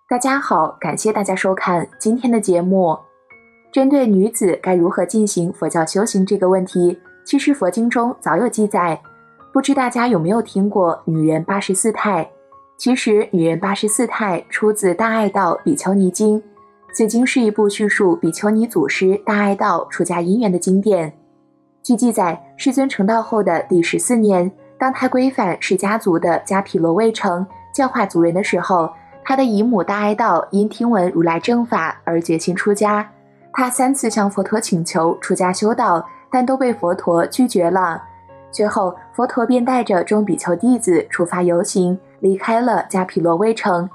大家好，感谢大家收看今天的节目。针对女子该如何进行佛教修行这个问题，其实佛经中早有记载。不知大家有没有听过女人84态？其实女人84态出自《大爱道比丘尼经》，此经是一部叙述比丘尼祖师大爱道出家因缘的经典。据记载，世尊成道后的第14年，当他规范释迦族的迦毗罗卫城，教化族人的时候，他的姨母大爱道因听闻如来正法而决心出家。他3次向佛陀请求出家修道，但都被佛陀拒绝了。最后，佛陀便带着众比丘弟子出发游行，离开了迦毗罗卫城。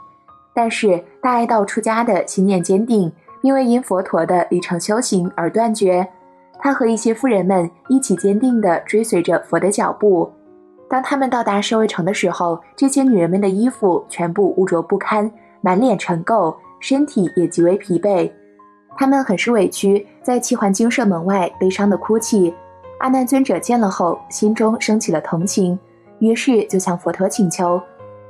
但是大爱道出家的信念坚定，并未因佛陀的离城修行而断绝。他和一些妇人们一起坚定地追随着佛的脚步。当他们到达舍卫城的时候，这些女人们的衣服全部污浊不堪，满脸尘垢，身体也极为疲惫。她们很是委屈，在齐桓精舍门外悲伤地哭泣。阿难尊者见了后，心中升起了同情，于是就向佛陀请求：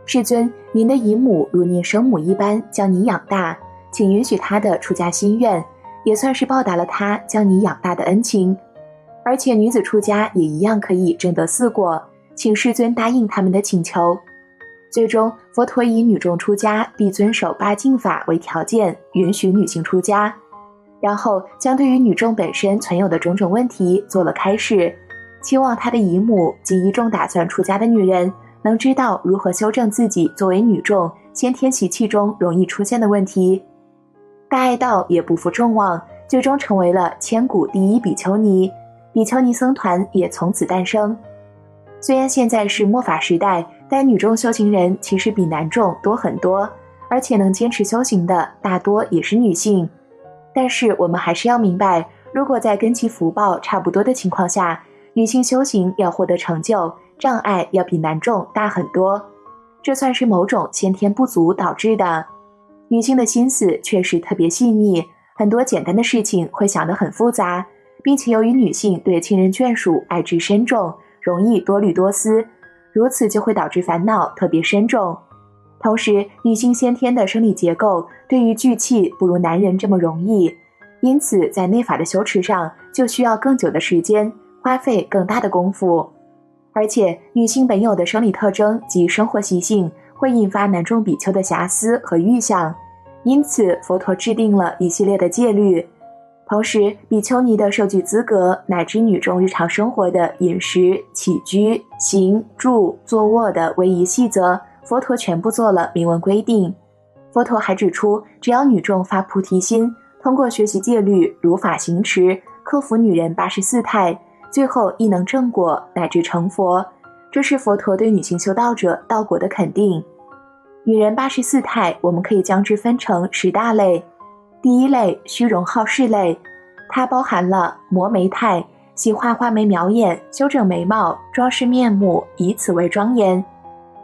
世尊，您的姨母如您生母一般将你养大，请允许她的出家心愿，也算是报答了她将你养大的恩情。而且女子出家也一样可以证得4果，请世尊答应他们的请求。最终，佛陀以女众出家必遵守8敬法为条件，允许女性出家。然后将对于女众本身存有的种种问题做了开示，期望她的姨母及一众打算出家的女人能知道如何修正自己作为女众先天习气中容易出现的问题。大爱道也不负众望，最终成为了千古第一比丘尼，比丘尼僧团也从此诞生。虽然现在是末法时代，但女众修行人其实比男众多很多，而且能坚持修行的大多也是女性。但是我们还是要明白，如果在跟其福报差不多的情况下，女性修行要获得成就，障碍要比男众大很多。这算是某种先天不足导致的。女性的心思确实特别细腻，很多简单的事情会想得很复杂，并且由于女性对亲人眷属爱之深重，容易多虑多思，如此就会导致烦恼特别深重。同时，女性先天的生理结构对于聚气不如男人这么容易，因此在内法的修持上就需要更久的时间，花费更大的功夫。而且女性本有的生理特征及生活习性会引发男众比丘的遐思和欲想，因此佛陀制定了一系列的戒律。同时，比丘尼的受具资格乃至女众日常生活的饮食、起居、行、住、坐卧的唯一细则，佛陀全部做了明文规定。佛陀还指出，只要女众发菩提心，通过学习戒律，如法行持，克服女人84态，最后亦能正果乃至成佛。这是佛陀对女性修道者道果的肯定。女人84态，我们可以将之分成10大类。第一类，虚荣好事类，它包含了磨眉态，喜欢画眉描眼，修整眉毛，装饰面目，以此为庄严。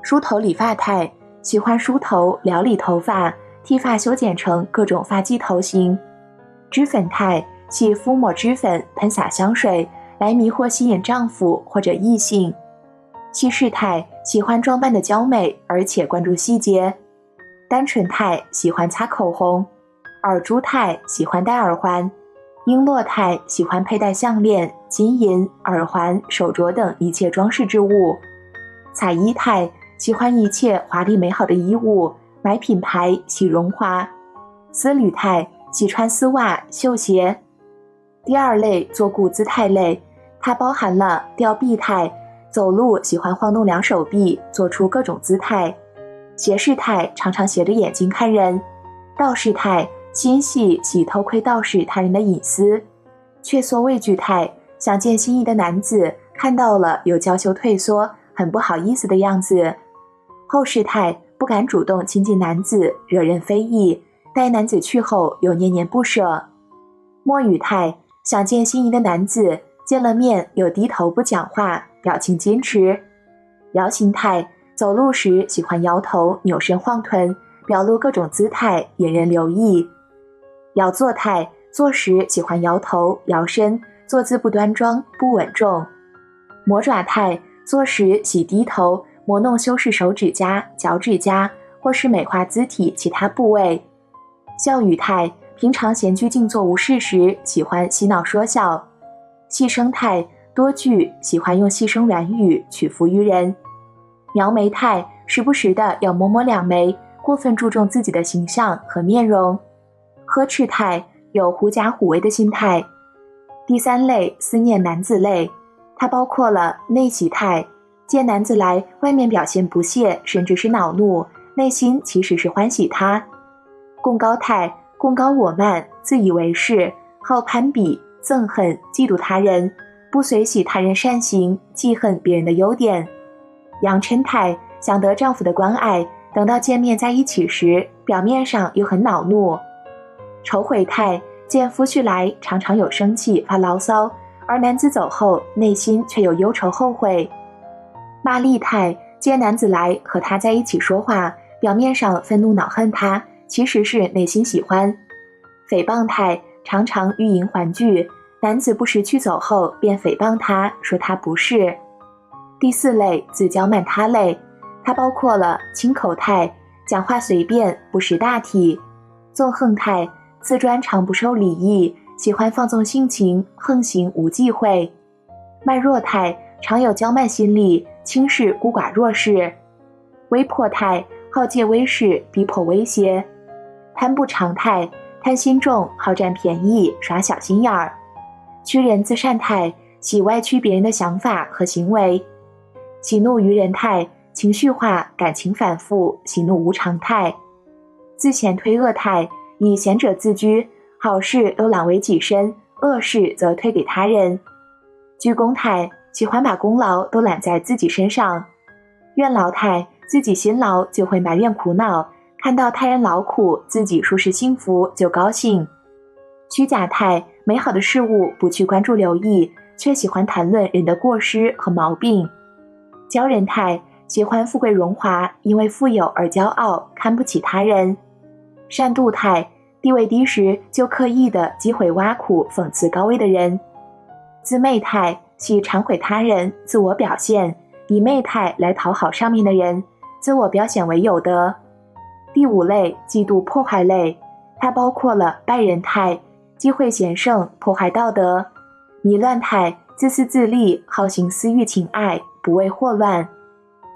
梳头理发态，喜欢梳头，撩理头发，剃发修剪成各种发髻头型。脂粉态，喜敷抹脂粉，喷洒香水，来迷惑吸引丈夫或者异性。稀释态，喜欢装扮的娇美，而且关注细节。单纯态，喜欢擦口红。耳珠态，喜欢戴耳环。璎珞态，喜欢佩戴项链、金银、耳环、手镯等一切装饰之物。彩衣态，喜欢一切华丽美好的衣物，买品牌，喜荣华。丝履态，喜穿丝袜、绣鞋。第二类，坐固姿态类，它包含了吊臂态，走路喜欢晃动2手臂，做出各种姿态。斜视态，常常斜着眼睛看人。道士态，心细喜偷窥盗视他人的隐私。怯缩畏惧态，想见心仪的男子，看到了又娇羞退缩，很不好意思的样子。后视态，不敢主动亲近男子，惹人非议，待男子去后又念念不舍。默语态，想见心仪的男子，见了面又低头不讲话，表情矜持。摇形态，走路时喜欢摇头、扭身晃臀，表露各种姿态，引人留意。摇坐态，坐时喜欢摇头、摇身，坐姿不端庄、不稳重。魔爪态，坐时喜低头，磨弄修饰手指甲、脚趾甲，或是美化肢体其他部位。笑语态，平常闲居静坐无事时，喜欢嬉闹说笑。细声态，多句，喜欢用细声软语取服于人。描眉态，时不时的要摸摸两眉，过分注重自己的形象和面容。呵斥态，有狐假虎威的心态。第三类，思念男子类，它包括了内喜态，见男子来，外面表现不屑，甚至是恼怒，内心其实是欢喜他。贡高态，贡高我慢，自以为是，好攀比，憎恨，嫉妒他人，不随喜他人善行，记恨别人的优点。阳嗔态，想得丈夫的关爱，等到见面在一起时，表面上又很恼怒。仇悔态，见夫婿来，常常有生气发牢骚，而男子走后，内心却有忧愁后悔。骂戾态，见男子来和他在一起说话，表面上愤怒恼恨他，其实是内心喜欢。诽谤态，常常欲迎还拒，男子不识趣走后，便诽谤他，说他不是。第四类，自骄慢他类，它包括了轻口态，讲话随便，不识大体；纵横态，自专常不受礼义，喜欢放纵性情，横行无忌讳；慢弱态，常有骄慢心理，轻视孤寡弱势；威迫态，好借威势逼迫威胁；贪不常态，贪心重，好占便宜，耍小心眼儿；屈人自善态，喜歪曲别人的想法和行为；喜怒于人态，情绪化，感情反复，喜怒无常态；自嫌推恶态，以贤者自居，好事都揽为己身，恶事则推给他人；居功态，喜欢把功劳都揽在自己身上；怨劳态，自己辛劳就会埋怨苦恼，看到他人劳苦，自己舒适幸福就高兴；虚假态，美好的事物不去关注留意，却喜欢谈论人的过失和毛病；骄人态，喜欢富贵荣华，因为富有而骄傲，看不起他人；善妒态，地位低时就刻意的讥毁挖苦讽刺高位的人；自媚态，喜忏悔他人，自我表现，以媚态来讨好上面的人，自我表现为有德。第五类，嫉妒破坏类，它包括了败人态，忌讳贤圣，破坏道德；迷乱态，自私自利，好行私欲情爱，不为祸乱；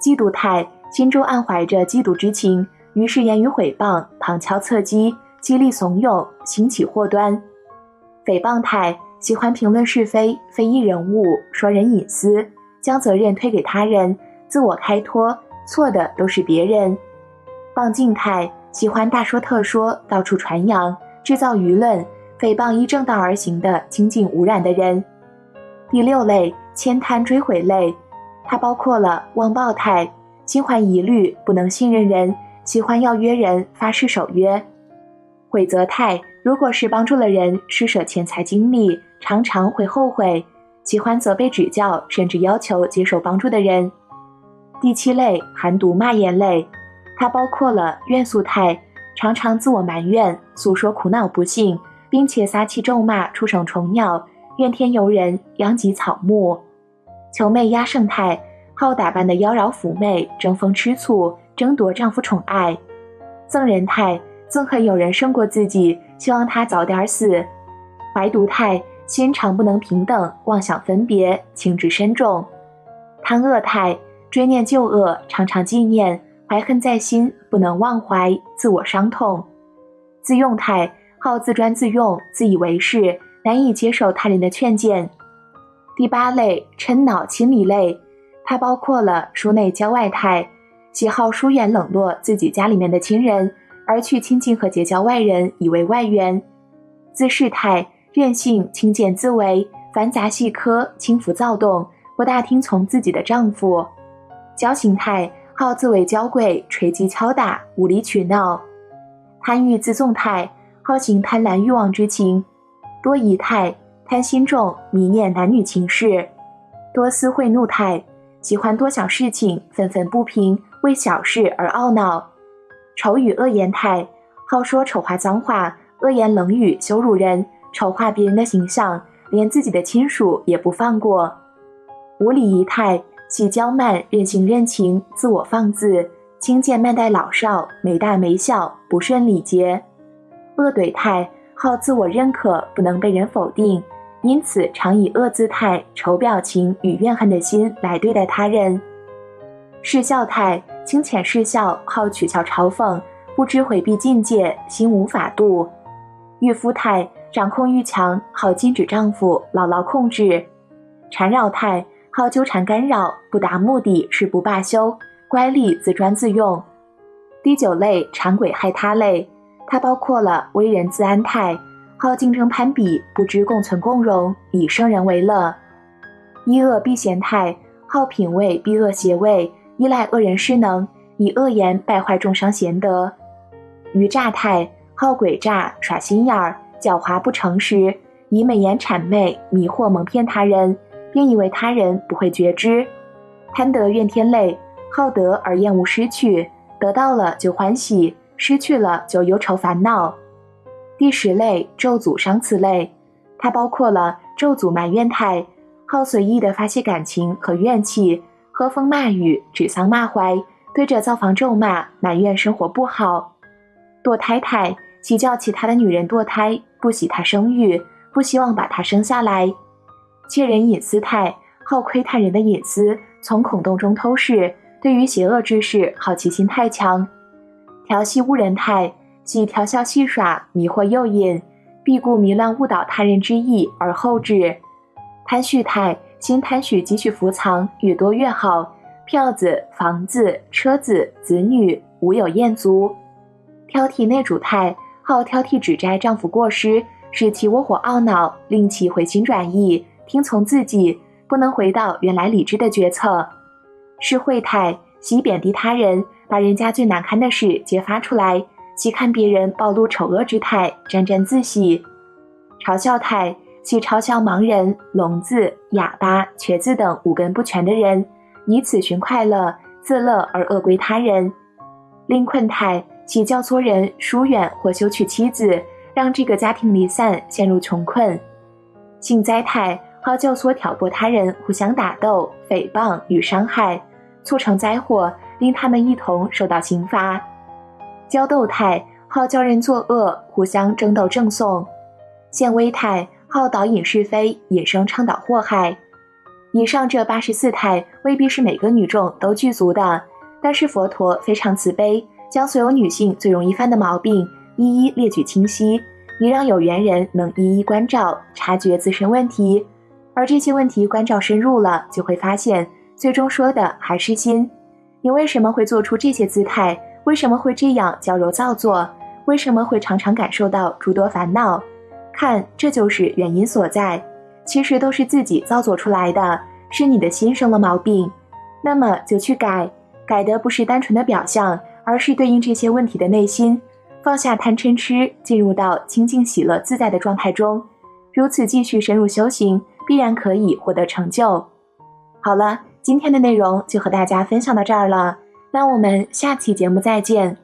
嫉妒态，心中暗怀着嫉妒之情，于是言语毁谤，旁敲侧击，激励怂恿，兴起祸端；诽谤态，喜欢评论是非，非议人物，说人隐私，将责任推给他人，自我开脱，错的都是别人；谤竞态，喜欢大说特说，到处传扬，制造舆论，诽谤依正道而行的清净无染的人。第六类，悭贪追悔类，它包括了妄报态，心怀疑虑，不能信任人，喜欢要约人，发誓守约；悔责态，如果是帮助了人，施舍钱财精力，常常会后悔，喜欢责备指教，甚至要求接受帮助的人。第七类，含毒骂言类，它包括了怨诉态，常常自我埋怨，诉说苦恼不幸，并且撒气咒骂畜生虫鸟，怨天尤人，殃及草木；求媚压胜态，好打扮的妖娆妩媚，争风吃醋，争夺丈夫宠爱；憎人态，憎恨有人胜过自己，希望他早点死；怀毒态，心肠不能平等，妄想分别，情志深重；贪恶态，追念旧恶，常常纪念，怀恨在心，不能忘怀，自我伤痛；自用态，好自专自用，自以为是，难以接受他人的劝谏。第八类，嗔恼亲离类，它包括了疏内骄外态，喜好疏远冷落自己家里面的亲人，而去亲近和结交外人，以为外援；自恃态，任性轻贱自为，繁杂细科，轻浮躁动，不大听从自己的丈夫；骄行态，好自为娇贵，捶击敲打，无理取闹；贪欲自纵态，好行贪婪欲望之情；多疑态，贪心重，迷念男女情事；多思会怒态，喜欢多想事情，愤愤不平，为小事而懊恼；丑语恶言态，好说丑话脏话，恶言冷语羞辱人，丑化别人的形象，连自己的亲属也不放过；无礼仪态，喜骄慢，任性任情，自我放肆，轻贱慢待老少，没大没小，不顺礼节。恶怼态，好自我认可，不能被人否定，因此常以恶姿态、丑表情与怨恨的心来对待他人。视笑态，轻浅视笑，好取笑嘲讽，不知回避境界，心无法度。御夫态，掌控欲强，好禁止丈夫，牢牢控制。缠绕态，好纠缠干扰，不达目的誓不罢休，乖戾自专自用。第9类，馋鬼害他类，它包括了为人自安态，好竞争攀比，不知共存共荣，以生人为乐。依恶避嫌态，好品味避恶邪味，依赖恶人施能，以恶言败坏众商贤德。愚诈态，好诡诈，耍心眼儿，狡猾不诚实，以美言谄媚，迷惑蒙骗他人，并以为他人不会觉知。贪得怨天类，好得而厌恶失去，得到了就欢喜，失去了就忧愁烦恼。第10类，咒诅伤词类，它包括了咒诅埋怨态，好随意地发泄感情和怨气，喝风骂雨，指桑骂槐，对着灶房咒骂，埋怨生活不好。堕胎态，喜叫其他的女人堕胎，不喜她生育，不希望把她生下来。窃人隐私态，好窥探人的隐私，从孔洞中偷视，对于邪恶之事好奇心太强。调戏误人态，喜调笑戏耍，迷惑诱引，必顾迷乱误导他人之意而后止。贪蓄态，心贪许积蓄伏藏，越多越好，票子、房子、车子、子女，无有厌足。挑剔内主态，好挑剔指摘丈夫过失，使其窝火懊恼，令其回心转意，听从自己，不能回到原来理智的决策。是惠态，喜贬低他人，把人家最难堪的事揭发出来，喜看别人暴露丑恶之态，沾沾自喜。嘲笑态，喜嘲笑盲人、聋子、哑巴、瘸子等五根不全的人，以此寻快乐，自乐而恶归他人。令困态，喜教唆人疏远或休娶妻子，让这个家庭离散，陷入穷困。幸灾态，好教唆挑拨他人互相打斗、诽谤与伤害，促成灾祸，令他们一同受到刑罚。骄斗态，好教人作恶，互相争斗赠送。献威态，好导引是非，引生倡导祸害。以上这84态未必是每个女众都具足的，但是佛陀非常慈悲，将所有女性最容易犯的毛病一一列举清晰，以让有缘人能一一关照，察觉自身问题。而这些问题关照深入了，就会发现最终说的还是心。你为什么会做出这些姿态？为什么会这样矫揉造作？为什么会常常感受到诸多烦恼？看，这就是原因所在，其实都是自己造作出来的，是你的心生了毛病。那么就去改，改的不是单纯的表象，而是对应这些问题的内心，放下贪嗔痴，进入到清净喜乐自在的状态中，如此继续深入修行，必然可以获得成就。好了，今天的内容就和大家分享到这儿了，那我们下期节目再见。